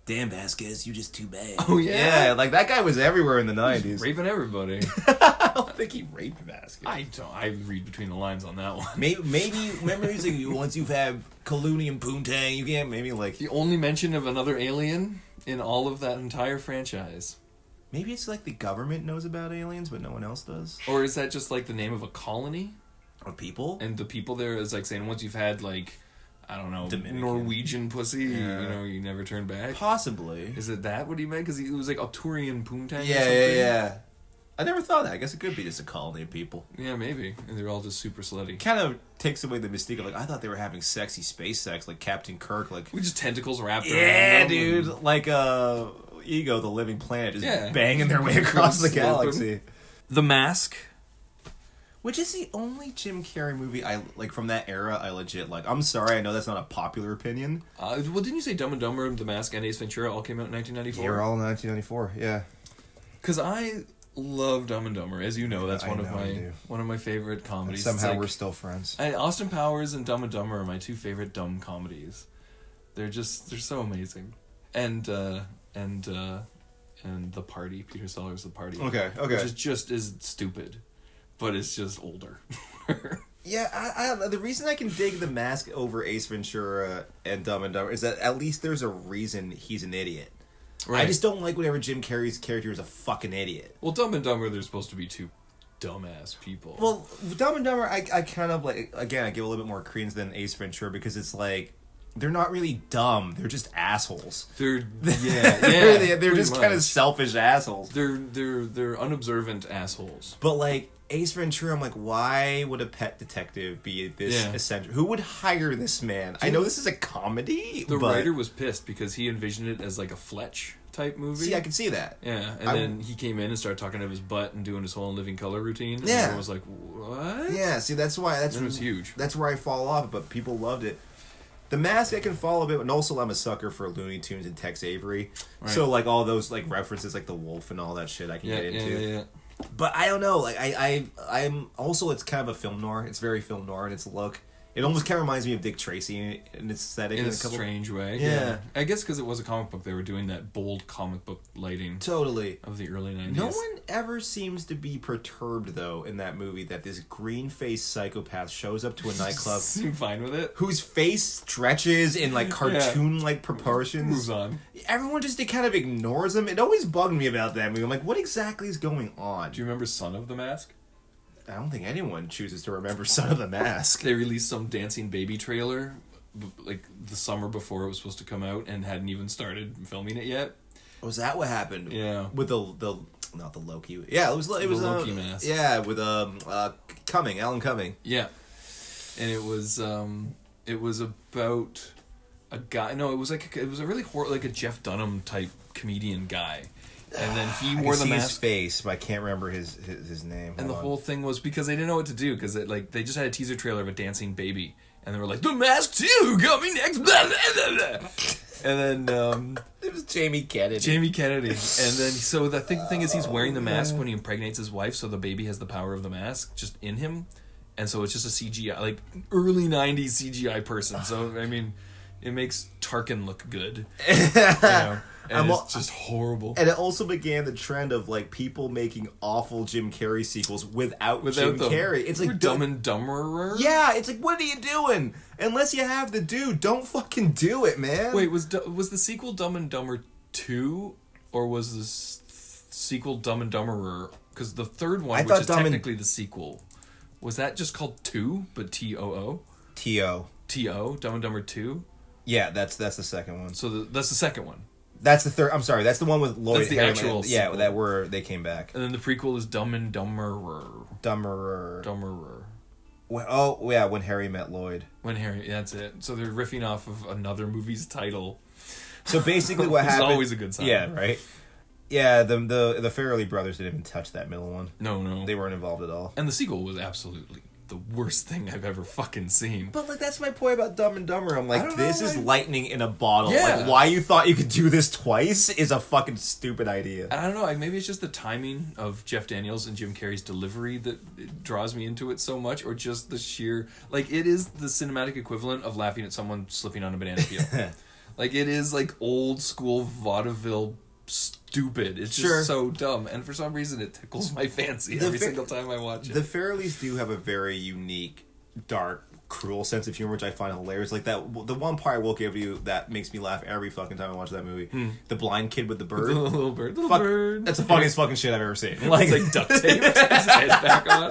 Damn, Vasquez, you just too bad. Oh, yeah? Yeah, like that guy was everywhere in the 90s. Raping everybody. I don't think he raped Vasquez. I read between the lines on that one. Maybe remember he's like, once you've had Kaluni and Poontang, you can't maybe like The only mention of another alien in all of that entire franchise. maybe it's like the government knows about aliens, but no one else does. Or is that just like the name of a colony? Or people. And the people there is like saying once you've had like, I don't know, Dominican. Norwegian pussy, Yeah. you know, you never turn back? Possibly. Is it that what he meant? Because it was like Alturian Poontang or Yeah, something? yeah, yeah. I never thought that. I guess it could be just a colony of people. Yeah, maybe. And they're all just super slutty. Kind of takes away the mystique of like I thought they were having sexy space sex like Captain Kirk, like We just tentacles wrapped around yeah, them dude, and- like Ego, the living planet, just Yeah. banging their way across the Slurping. galaxy. The Mask. Which is the only Jim Carrey movie I like from that era. I legit like. I'm sorry, I know that's not a popular opinion. Well, didn't you say Dumb and Dumber, The Mask, and Ace Ventura all came out in 1994? They're all 1994. Yeah. Because I love Dumb and Dumber, as you know. That's I one of know you do. my favorite comedies. Somehow It's like- we're still friends. Austin Powers and Dumb and Dumber are my two favorite dumb comedies. They're so amazing, and The Party. Peter Sellers' The Party. Okay. Which is just as stupid, but it's just older. Yeah, I the reason I can dig The Mask over Ace Ventura and Dumb and Dumber is that at least there's a reason he's an idiot. Right. I just don't like whenever Jim Carrey's character is a fucking idiot. Well, Dumb and Dumber, they're supposed to be two dumbass people. Well, Dumb and Dumber, I kind of like, again, I give a little bit more credence than Ace Ventura because it's like, they're not really dumb, they're just assholes. they're They're pretty just kind of much. selfish assholes. They're unobservant assholes. But like, Ace Ventura, I'm like, why would a pet detective be this Yeah. essential? Who would hire this man? I know this is a comedy, The but writer was pissed because he envisioned it as like a Fletch type movie. see, I can see that. Yeah, and then he came in and started talking out of his butt and doing his whole living color routine. And Yeah. everyone was like, what? Yeah, see, that's why It was huge. That's where I fall off, but people loved it. The Mask I can follow a bit, and also I'm a sucker for Looney Tunes and Tex Avery. Right. So like all those like references, like the wolf and all that shit, I can Yeah, get into. yeah. But I don't know, like I'm also it's kind of a film noir. It's very film noir in its look. It almost kind of reminds me of Dick Tracy in its aesthetic. In a couple- strange way. Yeah. I guess because it was a comic book, they were doing that bold comic book lighting Totally. of the early 90s. No one ever seems to be perturbed though in that movie that this green-faced psychopath shows up to a nightclub seemed fine with it. whose face stretches in like cartoon-like proportions. Moves on. Everyone just kind of ignores him. It always bugged me about that movie. I'm like, what exactly is going on? Do you remember Son of the Mask? I don't think anyone chooses to remember Son of the Mask. They released some dancing baby trailer like the summer before it was supposed to come out and hadn't even started filming it yet. Was that what happened? Yeah. With the not the Loki. Yeah, it was The Loki mask. Yeah, with Alan Cumming. Yeah. And it was about a guy. No, it was a really like a Jeff Dunham type comedian guy. And then he wore the his mask. face, but I can't remember his name. And the Hold on. whole thing was because they didn't know what to do because they just had a teaser trailer of a dancing baby and they were like, The Mask 2 coming next, blah, blah, blah, blah. And then It was Jamie Kennedy. Jamie Kennedy. And then so the thing is he's wearing the mask when he impregnates his wife, so the baby has the power of the mask just in him. And so it's just a CGI, like early 90s CGI person. So I mean, it makes Tarkin look good. You know? And it's just horrible. And it also began the trend of like people making awful Jim Carrey sequels without Jim them. Carrey. It's like Dumb and Dumberer. Yeah, it's like, what are you doing? Unless you have the dude, don't fucking do it, man. Wait, was the sequel Dumb and Dumber 2 or was this sequel Dumb and Dumberer? Because the third one, I which thought is Dumb and- technically the sequel, was that just called 2, but T-O-O? T.O. T-O, Dumb and Dumber 2? Yeah, that's the second one. So that's the second one. That's the third. I'm sorry, that's the one with Lloyd. That's the Harriman. actual Yeah, sequel. they came back. And then the prequel is Dumb and Dumberer. Dumberer. When Harry met Lloyd. When Harry, that's it. So they're riffing off of another movie's title. So basically what happened... It's always a good sign. Yeah, right? Yeah, the Farrelly brothers didn't even touch that middle one. No. They weren't involved at all. And the sequel was absolutely the worst thing I've ever fucking seen. But like that's my point about Dumb and Dumber. I'm like, this is like... lightning in a bottle. Yeah. Like why you thought you could do this twice is a fucking stupid idea. I don't know. Maybe it's just the timing of Jeff Daniels and Jim Carrey's delivery that draws me into it so much, or just the sheer like it is the cinematic equivalent of laughing at someone slipping on a banana peel. Like it is like old school vaudeville stupid. It's just so dumb, and for some reason it tickles my fancy every single time I watch it. The Farrellys do have a very unique, dark, cruel sense of humor, which I find hilarious. Like that, the one part I will give you that makes me laugh every fucking time I watch that movie. The blind kid with the bird. The little bird. That's the funniest fucking shit I've ever seen. Like, it's like duct tape his head back on.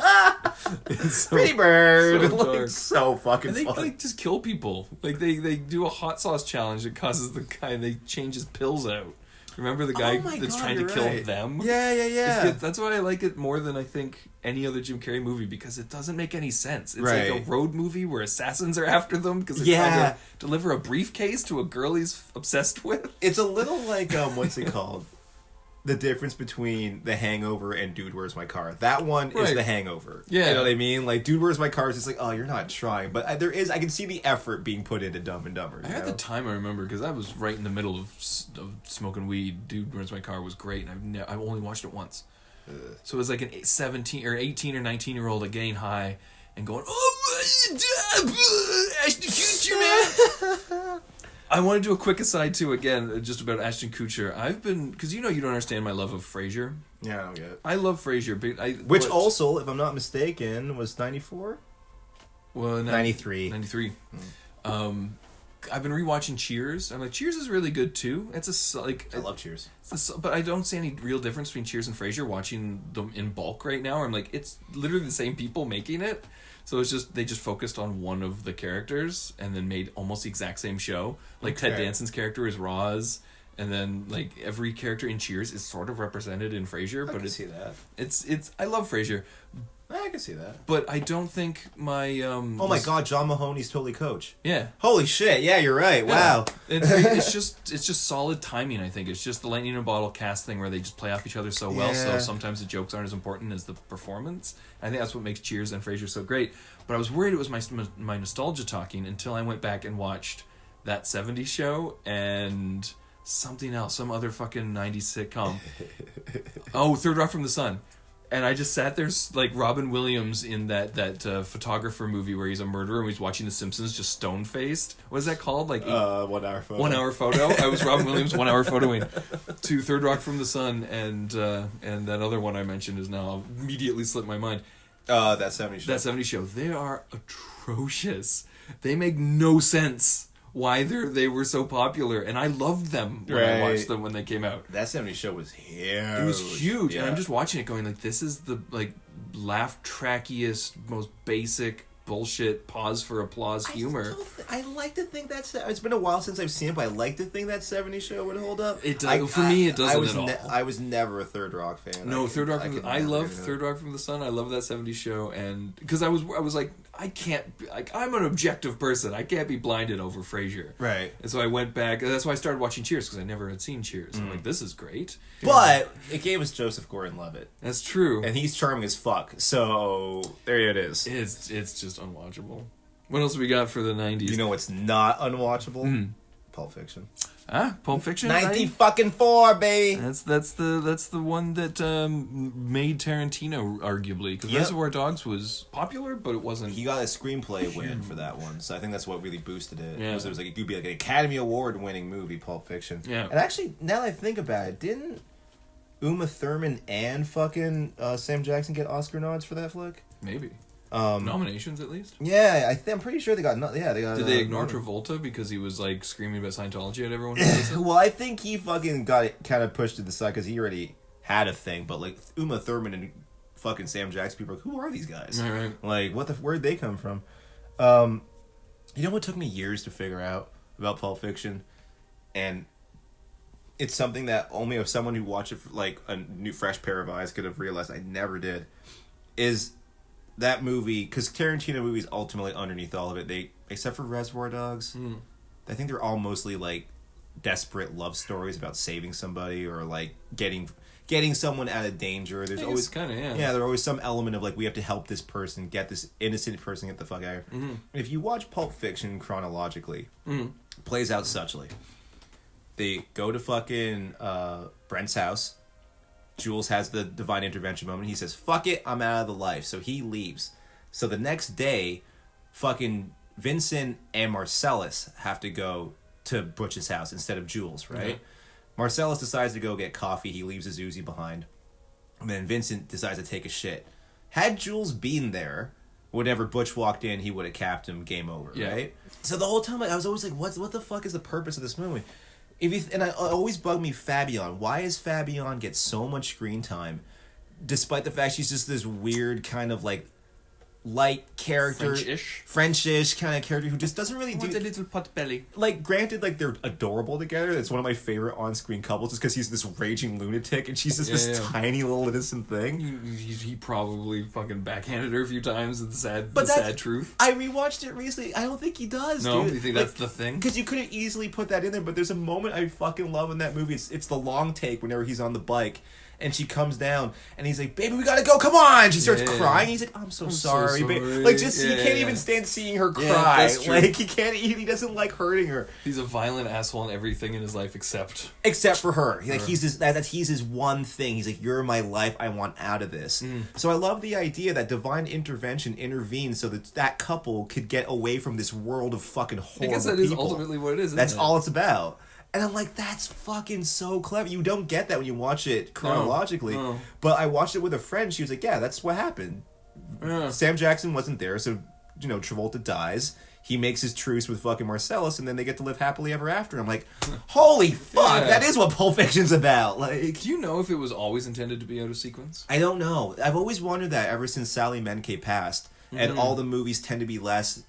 It's so, Pretty bird. So, like, so fucking and they funny. like just kill people. Like they do a hot sauce challenge that causes the guy, they change his pills out. Remember the guy that's trying to kill them? Yeah. That's why I like it more than I think any other Jim Carrey movie, because it doesn't make any sense. It's like a road movie where assassins are after them because they're trying to deliver a briefcase to a girl he's obsessed with. It's a little like what's it called? The difference between The Hangover and Dude, Where's My Car? That one is The Hangover. Yeah. You know what I mean? Like, Dude, Where's My Car is just like, oh, you're not trying. But I can see the effort being put into Dumb and Dumber. At the time, I remember, because I was right in the middle of smoking weed. Dude, Where's My Car was great, and I've only watched it once. So it was like an 17 or 18 or 19-year-old getting high and going, oh, Ashton Kutcher, man! I want to do a quick aside, too, again, just about Ashton Kutcher. I've been... Because you don't understand my love of Frasier. Yeah, I don't get it. I love Frasier. Which also, if I'm not mistaken, was 94? Well, 93. 93. I've been rewatching Cheers. I'm like, Cheers is really good, too. It's I love Cheers. But I don't see any real difference between Cheers and Frasier watching them in bulk right now. I'm like, it's literally the same people making it. So it's just they just focused on one of the characters and then made almost the exact same show. Like Ted Danson's character is Roz, and then like every character in Cheers is sort of represented in Frasier. I can see that. It's I love Frasier. I can see that. But I don't think my oh my god, John Mahoney's totally Coach. Yeah. Holy shit! Yeah, you're right. Yeah. Wow. It's just solid timing. I think it's just the lightning in a bottle cast thing where they just play off each other so well. So sometimes the jokes aren't as important as the performance. I think that's what makes Cheers and Frasier so great. But I was worried it was my nostalgia talking until I went back and watched That 70s Show and something else, some other fucking 90s sitcom. Oh, Third Rock from the Sun. And I just sat there like Robin Williams in that photographer movie where he's a murderer and he's watching The Simpsons just stone-faced. What is that called? Like 1 hour photo. 1 hour photo. I was Robin Williams 1 hour photoing to Third Rock from the Sun, and that other one I mentioned is now immediately slipped my mind. That 70s Show. That 70s Show. They are atrocious. They make no sense why they were so popular, and I loved them when I watched them when they came out. That 70s Show was huge. It was huge, and I'm just watching it going like, this is the like laugh trackiest, most basic bullshit pause for applause humor. I like to think it's been a while since I've seen it, but I like to think that 70s Show would hold up. It does. For me, it doesn't at all. I was never a Third Rock fan. No, Third Rock from I love Third Rock from the Sun. I love that 70s Show, and because I was like, I can't, like, I'm an objective person. I can't be blinded over Frasier. Right. And so I went back, and that's why I started watching Cheers, because I never had seen Cheers. I'm like, this is great. But it gave us Joseph Gordon-Levitt. That's true. And he's charming as fuck. So there it is. It's just unwatchable. What else we got for the 90s? You know what's not unwatchable? Pulp Fiction. Pulp Fiction? 1954, baby. That's the one that made Tarantino, arguably, because Reservoir Dogs was popular, but it wasn't. He got a screenplay win for that one, so I think that's what really boosted it. Yeah. It was like it could be like an Academy Award winning movie, Pulp Fiction. Yeah. And actually, now that I think about it, didn't Uma Thurman and fucking Sam Jackson get Oscar nods for that flick? Maybe. Nominations at least. Yeah, I'm pretty sure they got. They got. Did they ignore Travolta because he was like screaming about Scientology at everyone? Well, I think he fucking got it kind of pushed to the side because he already had a thing. But like Uma Thurman and fucking Sam Jackson, people are like, who are these guys? Right. Like, where'd they come from? You know what took me years to figure out about Pulp Fiction, and it's something that only if someone who watched it for like a new fresh pair of eyes could have realized. I never did. Is that movie, because Tarantino movies ultimately underneath all of it, they except for Reservoir Dogs, I think they're all mostly like desperate love stories about saving somebody or like getting someone out of danger. There's always kind of there's always some element of like we have to help this person, get this innocent person get the fuck out of here. Mm-hmm. If you watch Pulp Fiction chronologically, it plays out suchly. They go to fucking Brent's house. Jules has the divine intervention moment. He says, fuck it, I'm out of the life. So he leaves. So the next day, fucking Vincent and Marcellus have to go to Butch's house instead of Jules, right? Mm-hmm. Marcellus decides to go get coffee. He leaves his Uzi behind. And then Vincent decides to take a shit. Had Jules been there, whenever Butch walked in, he would have capped him, game over, right? So the whole time, I was always like, what the fuck is the purpose of this movie? And I always bug me, Fabian. Why does Fabian get so much screen time, despite the fact she's just this weird kind of like light character, French-ish kind of character who just doesn't really do. With a little pot belly. Like, granted, like they're adorable together. It's one of my favorite on-screen couples, just because he's this raging lunatic and she's just this tiny little innocent thing. He probably fucking backhanded her a few times. The sad truth. I rewatched it recently. I don't think he does. No, dude. You think that's the thing? Because you could have easily put that in there, but there's a moment I fucking love in that movie. It's the long take whenever he's on the bike. And she comes down, and he's like, "Baby, we gotta go! Come on!" She starts crying. He's like, "I'm so sorry, babe." Like, just he can't even stand seeing her cry. Like, he can't. He doesn't like hurting her. He's a violent asshole in everything in his life except for her. Like, he's his one thing. He's like, "You're my life. I want out of this." So I love the idea that divine intervention intervenes so that couple could get away from this world of fucking horrible people. I guess that is ultimately what it is. That's all it's about. And I'm like, that's fucking so clever. You don't get that when you watch it chronologically. No. But I watched it with a friend. She was like, yeah, that's what happened. Yeah. Sam Jackson wasn't there, so, Travolta dies. He makes his truce with fucking Marcellus, and then they get to live happily ever after. I'm like, holy fuck, that is what Pulp Fiction's about. Like, do you know if it was always intended to be out of sequence? I don't know. I've always wondered that ever since Sally Menke passed. And all the movies tend to be less...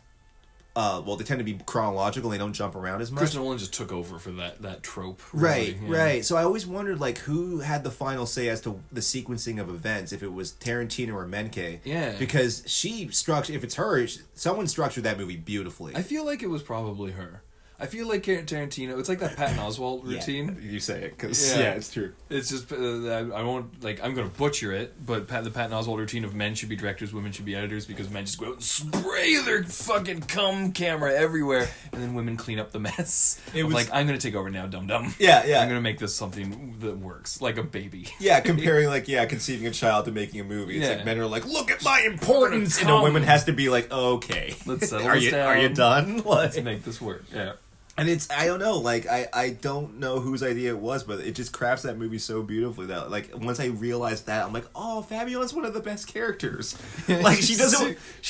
they tend to be chronological. They don't jump around as much. Chris Nolan just took over for that trope. Really. Right. So I always wondered, like, who had the final say as to the sequencing of events, if it was Tarantino or Menke. Yeah. Because if it's her, someone structured that movie beautifully. I feel like it was probably her. I feel like Tarantino, it's like that Patton Oswalt routine. You say it, because, it's true. It's just, I won't, like, I'm going to butcher it, but the Patton Oswalt routine of men should be directors, women should be editors, because men just go out and spray their fucking cum camera everywhere, and then women clean up the mess. It was like, I'm going to take over now, dum-dum. Yeah. I'm going to make this something that works, like a baby. Yeah, comparing, conceiving a child to making a movie. It's like men are like, look at my importance, and a woman has to be like, okay. Let's settle this down. Are you done? Let's make this work. Yeah. And I don't know, like, I don't know whose idea it was, but it just crafts that movie so beautifully that, like, once I realized that, I'm like, oh, Fabio's one of the best characters. Like, she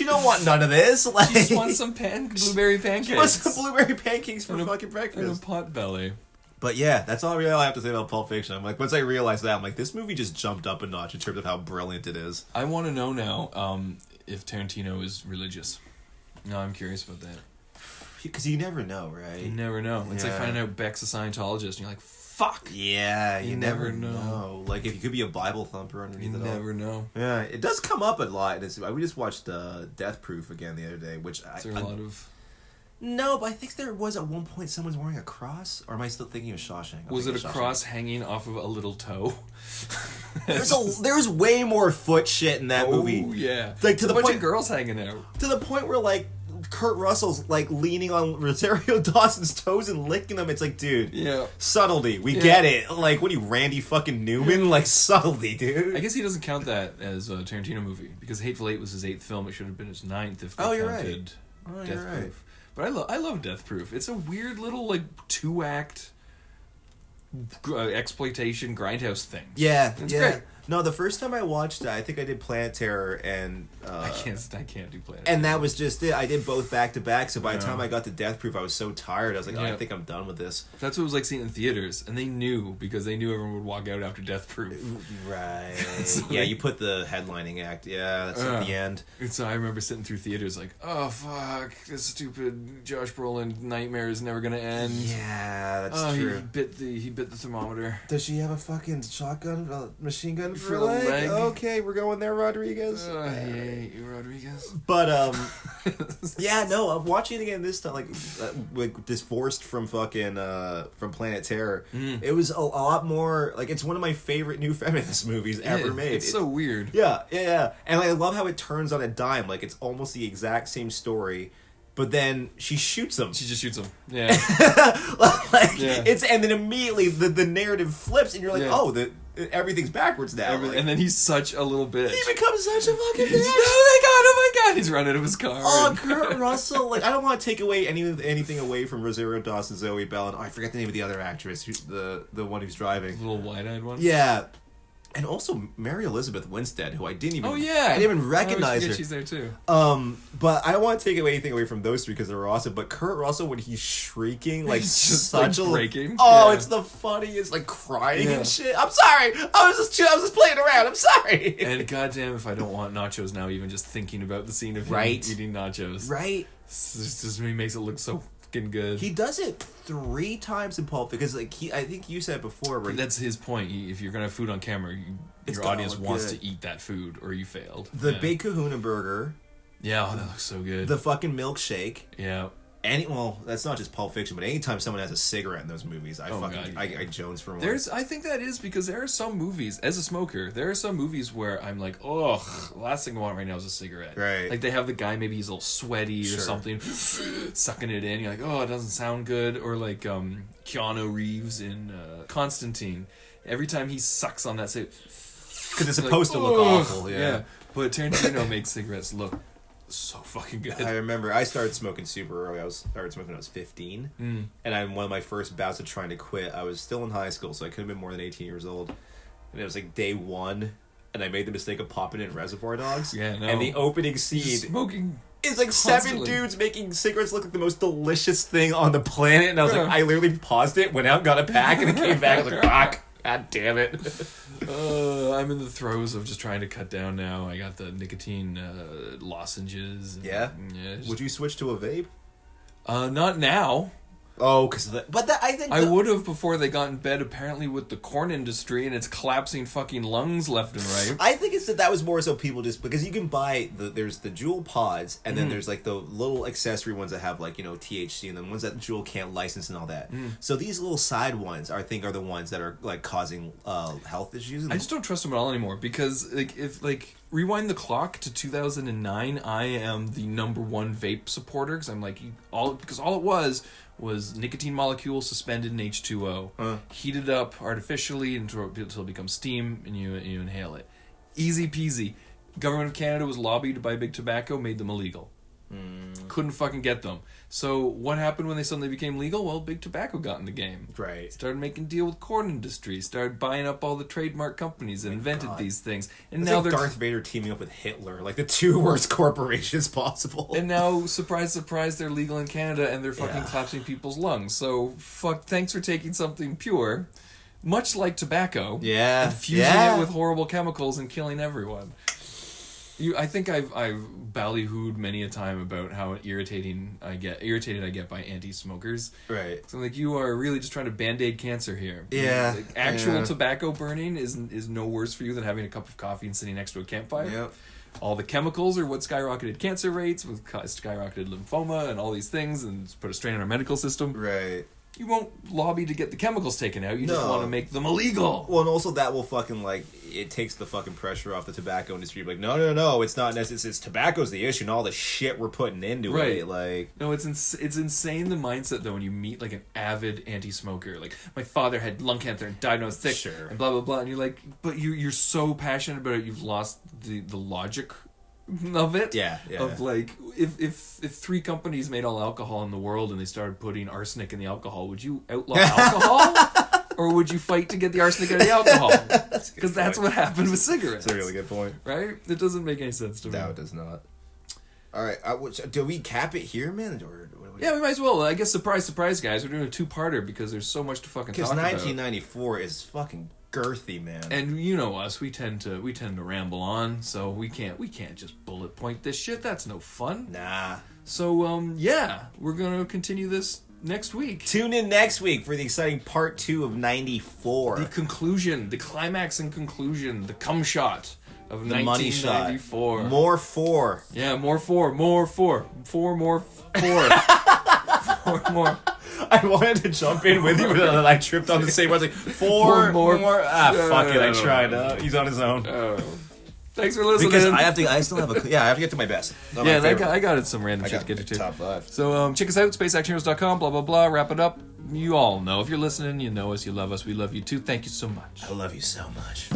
don't want none of this. Like, she just wants some blueberry pancakes. She wants some blueberry pancakes for fucking breakfast. And a pot belly. But yeah, that's all I have to say about Pulp Fiction. I'm like, once I realized that, I'm like, this movie just jumped up a notch in terms of how brilliant it is. I want to know now if Tarantino is religious. No, I'm curious about that. Because you never know, right? You never know. It's like finding out Beck's a Scientologist, and you're like, fuck! Yeah, you never know. Like, if you could be a Bible thumper underneath it all. You never know. Yeah, it does come up a lot. We just watched Death Proof again the other day, which Is there a lot of... No, but I think there was at one point someone's wearing a cross, or am I still thinking of Shawshank? Was it a cross hanging off of a little toe? There's way more foot shit in that movie. Oh, yeah. Like, to the bunch point, of girls hanging out. To the point where, like, Kurt Russell's like leaning on Rosario Dawson's toes and licking them. It's like, dude, subtlety. We get it. Like, what are you, Randy fucking Newman? Like, subtlety, dude. I guess he doesn't count that as a Tarantino movie because Hateful Eight was his 8th film. It should have been his 9th if they counted Death Proof. But I love Death Proof. It's a weird little like 2-act exploitation grindhouse thing. Yeah, it's great. No, the first time I watched it, I think I did Planet Terror and... I can't do Planet And Terror. that was just it. I did both back to back, so by the time I got to Death Proof, I was so tired. I was like, oh, I think I'm done with this. That's what it was like seeing in theaters, and they knew, because they knew everyone would walk out after Death Proof. Right. So yeah, you put the headlining act. Yeah, that's at the end. And so I remember sitting through theaters like, oh, fuck, this stupid Josh Brolin nightmare is never going to end. Yeah, that's true. He bit the thermometer. Does she have a fucking shotgun, machine gun For a leg? Okay, we're going there, Rodriguez. I hate you, Rodriguez. But yeah, no, I'm watching it again this time, like divorced from fucking from Planet Terror. It was a lot more like it's one of my favorite new feminist movies ever made. It's so weird. Yeah, and I love how it turns on a dime. Like it's almost the exact same story. But then she shoots him. She just shoots him. Yeah. It's and then immediately the narrative flips and you're like, everything's backwards now. And then he's such a little bitch. He becomes such a fucking bitch. Oh my god! He's running out of his car. Oh, Kurt Russell! I don't want to take away anything away from Rosario Dawson, Zoe Bell, and I forget the name of the other actress, the one who's driving. The little wide-eyed one. Yeah. And also Mary Elizabeth Winstead, who I didn't even. Oh yeah, I didn't even recognize her. She's there too. But I don't want to take anything away from those two because they're awesome. But Kurt Russell, when he's shrieking, like he's just such like a breaking. Oh, it's the funniest, like crying and shit. I'm sorry, I was just playing around. I'm sorry. And goddamn, if I don't want nachos now, even just thinking about the scene of him eating nachos, right? This just makes it look so good. He does it 3 times in Pulp because I think you said before. That's his point. If you're gonna have food on camera, your audience wants to eat that food, or you failed. The Big Kahuna Burger. Yeah, that looks so good. The fucking milkshake. Yeah. That's not just Pulp Fiction, but anytime someone has a cigarette in those movies, I Jones for one. I think that is because there are some movies, as a smoker, there are some movies where I'm like, oh, the last thing I want right now is a cigarette. Right. Like they have the guy, maybe he's a little sweaty or something, sucking it in. You're like, oh, it doesn't sound good. Or like Keanu Reeves in Constantine. Every time he sucks on that because it's supposed to look awful. Yeah. But Tarantino makes cigarettes look so fucking good. I remember I started smoking super early. I started smoking when I was 15. And one of my first bouts of trying to quit, I was still in high school, so I could have been more than 18 years old. And it was like day 1, and I made the mistake of popping in Reservoir Dogs. Yeah, no. And the opening scene... Smoking... It's like constantly. 7 dudes making cigarettes look like the most delicious thing on the planet. And I was like, I literally paused it, went out, got a pack, and it came back. I was like, fuck. God damn it. I'm in the throes of just trying to cut down now. I got the nicotine lozenges. Would you switch to a vape? Not now. Oh, I think I would have before they got in bed. Apparently, with the corn industry and its collapsing fucking lungs left and right. I think it's that was more so people just because you can buy there's the Juul pods and then there's like the little accessory ones that have like THC and the ones that Juul can't license and all that. So these little side ones I think are the ones that are like causing health issues. I just don't trust them at all anymore because if rewind the clock to 2009, I am the #1 vape supporter because I'm like all it was nicotine molecules suspended in H2O, heated up artificially until it becomes steam, and you inhale it. Easy peasy. Government of Canada was lobbied by Big Tobacco, made them illegal. Couldn't fucking get them. So what happened when they suddenly became legal? Well, Big Tobacco got in the game. Right. Started making deal with corn industry. Started buying up all the trademark companies that invented these things. And it's now like they're Darth Vader teaming up with Hitler, like the 2 worst corporations possible. And now, surprise, surprise, they're legal in Canada and they're fucking collapsing people's lungs. So thanks for taking something pure, much like tobacco, and fusing it with horrible chemicals and killing everyone. I think I've ballyhooed many a time about how irritated I get by anti-smokers. Right. So I'm like, you are really just trying to band-aid cancer here. Yeah. Actual tobacco burning is no worse for you than having a cup of coffee and sitting next to a campfire. Yep. All the chemicals are what skyrocketed cancer rates, with skyrocketed lymphoma and all these things, and put a strain on our medical system. Right. You won't lobby to get the chemicals taken out. You just want to make them illegal. Well, and also that will fucking it takes the fucking pressure off the tobacco industry. Like, no, it's not necessary. It's tobacco's the issue, and all the shit we're putting into it. Like, no, it's insane the mindset though when you meet like an avid anti-smoker. Like, my father had lung cancer and died when I was 6, and blah blah blah. And you're like, but you're so passionate about it, you've lost the logic of it. Yeah. Of like, if 3 companies made all alcohol in the world and they started putting arsenic in the alcohol, would you outlaw alcohol? or would you fight to get the arsenic out of the alcohol? Because that's what happened with cigarettes. That's a really good point. Right? It doesn't make any sense to me. No, it does not. All right, do we cap it here, man? Or yeah, we might as well. I guess surprise, surprise, guys. We're doing a two-parter because there's so much to fucking talk about. Because 1994 is fucking girthy, man. And you know us, we tend to ramble on, so we can't just bullet point this shit. That's no fun. Nah. So yeah, we're gonna continue this next week. Tune in next week for the exciting part 2 of 94. The conclusion, the climax and conclusion, the cum shot of the money shot. 1994. More 4. Yeah, more 4. 4 more. I wanted to jump in with you, but then I tripped on the same one. I was like, 4 more. Fuck it. I tried. He's on his own. Thanks for listening. Because I still have I have to get to my best. I got it some random shit to get to too. Top 5. So check us out, spaceactionheroes.com, blah, blah, blah. Wrap it up. You all know. If you're listening, you know us, you love us. We love you too. Thank you so much. I love you so much.